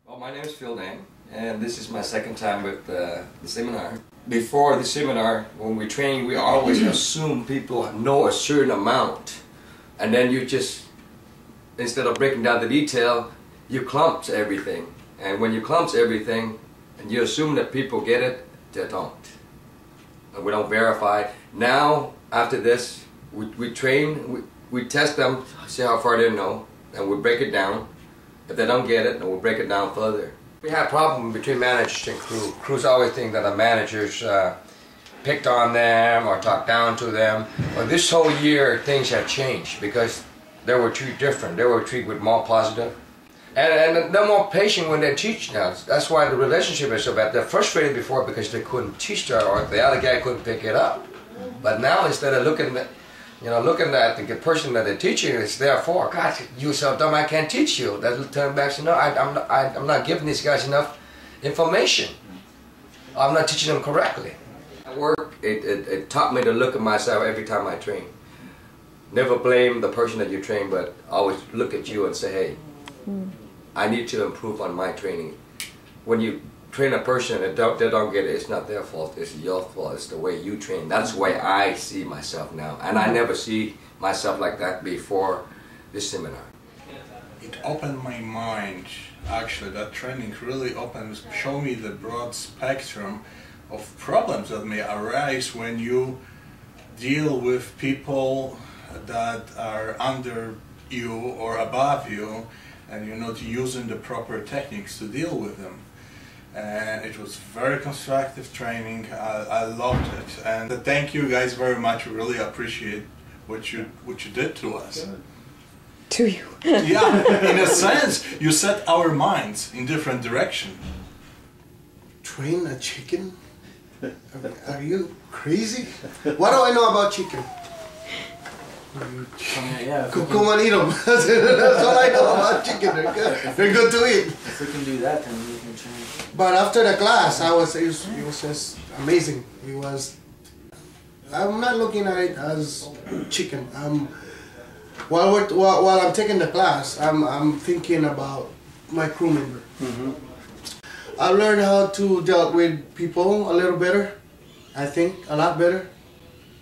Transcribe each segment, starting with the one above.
Well, my name is Phil Nang, and this is my second time with the seminar. Before the seminar, when we train, we always assume people know a certain amount, and then you just, instead of breaking down the detail, you clump everything. And when you clump everything, and you assume that people get it, they don't. And we don't verify. Now, after this, we train, we test them, see how far they know, and we break it down. If they don't get it, then we'll break it down further. We have a problem between managers and crew. Crews always think that the managers picked on them or talked down to them. But this whole year, things have changed because they were treated different. They were treated with more positive. And they're more patient when they teach now. That's why the relationship is so bad. They're frustrated before because they couldn't teach that, or the other guy couldn't pick it up. But now, instead of looking at the person that they're teaching, it's there for, God, you're so dumb, I can't teach you. They'll turn back and say, no, I'm not giving these guys enough information. I'm not teaching them correctly. At work, it taught me to look at myself every time I train. Never blame the person that you train, but always look at you and say, hey, I need to improve on my training. When you train a person and they don't get it, it's not their fault, it's your fault, it's the way you train. That's the way I see myself now, and I never see myself like that before this seminar. It opened my mind, actually. That training really showed me the broad spectrum of problems that may arise when you deal with people that are under you or above you, and you're not using the proper techniques to deal with them. And it was very constructive training. I loved it, and thank you guys very much. We really appreciate what you did to us. To you. Yeah, in a sense, you set our minds in different direction. Train a chicken? Are you crazy? What do I know about chicken? Come and eat them. That's all I know about chicken. They're good. They're good to eat. If we can do that, then we can train. But after the class, it was just amazing. I'm not looking at it as chicken. While I'm taking the class, I'm thinking about my crew member. I learned how to deal with people a little better. I think a lot better.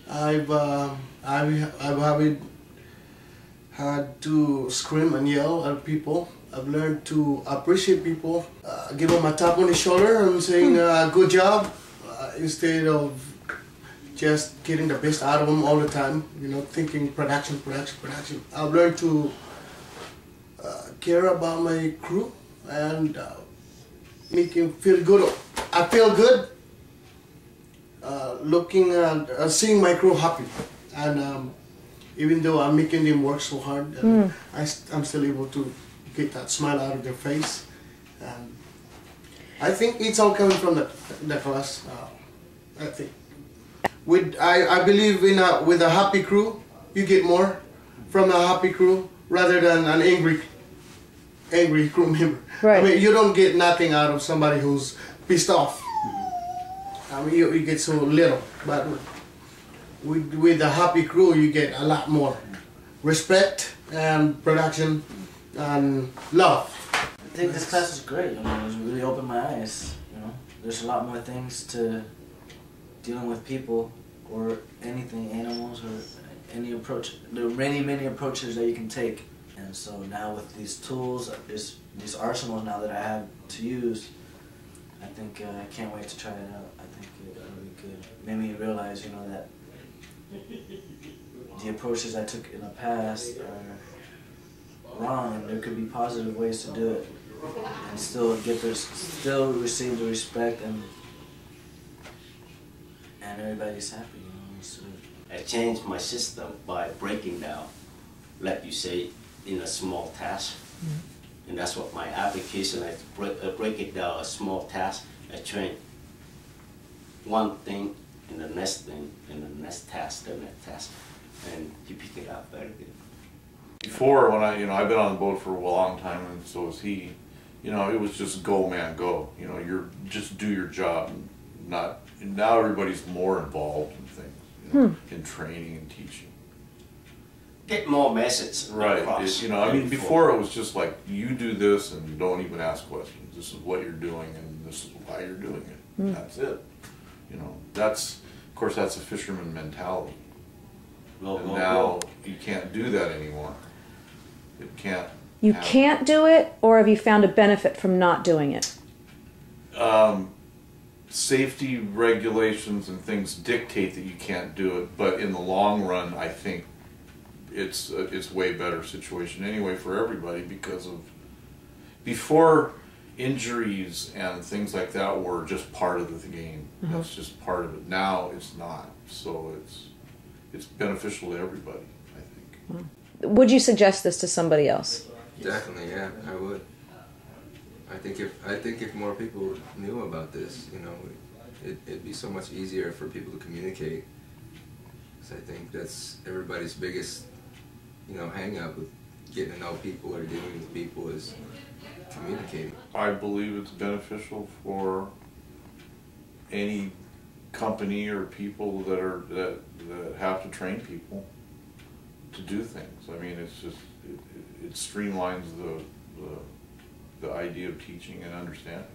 I've had to scream and yell at people. I've learned to appreciate people, give them a tap on the shoulder and saying good job, instead of just getting the best out of them all the time, thinking production. I've learned to care about my crew and make them feel good. I feel good looking at seeing my crew happy, and even though I'm making them work so hard, I'm still able to get that smile out of their face. And I think it's all coming from the class. I think I believe with a happy crew, you get more from a happy crew rather than an angry crew member. Right. I mean, you don't get nothing out of somebody who's pissed off. I mean, you get so little, but with a happy crew, you get a lot more respect and production and love. I think this class was great. It really opened my eyes. There's a lot more things to dealing with people or anything, animals, or any approach. There are many approaches that you can take. And so now with these tools, these arsenals now that I have to use, I think I can't wait to try it out. I think it'll be good. It made me realize, that the approaches I took in the past are wrong, and there could be positive ways to do it and still receive the respect, and everybody's happy. So I changed my system by breaking down, like you say, in a small task. And that's what my application is. Break it down, a small task. I train one thing and the next thing and the next task, the next task, and you pick it up very good. Before, when I've been on the boat for a long time, and so has he. It was just go man go. You're just do your job. Now everybody's more involved in things, in training and teaching. get more message Right. across. You know, I mean, before it was just like, you do this and you don't even ask questions. This is what you're doing and this is why you're doing it. Mm. That's it. You know, that's, of course, that's a fisherman mentality. And now you can't do that anymore. It can't. You can't do it, or have you found a benefit from not doing it? Safety regulations and things dictate that you can't do it, but in the long run, I think it's way better situation anyway for everybody, because of before, injuries and things like that were just part of the game. That's just part of it. Now it's not, so it's beneficial to everybody, I think. Would you suggest this to somebody else? Definitely, yeah, I would. I think if more people knew about this, you know, it'd be so much easier for people to communicate. Because I think that's everybody's biggest, you know, hang up with getting to know people or dealing with people is communicating. I believe it's beneficial for any company or people that have to train people to do things. I mean, it's just it streamlines the idea of teaching and understanding.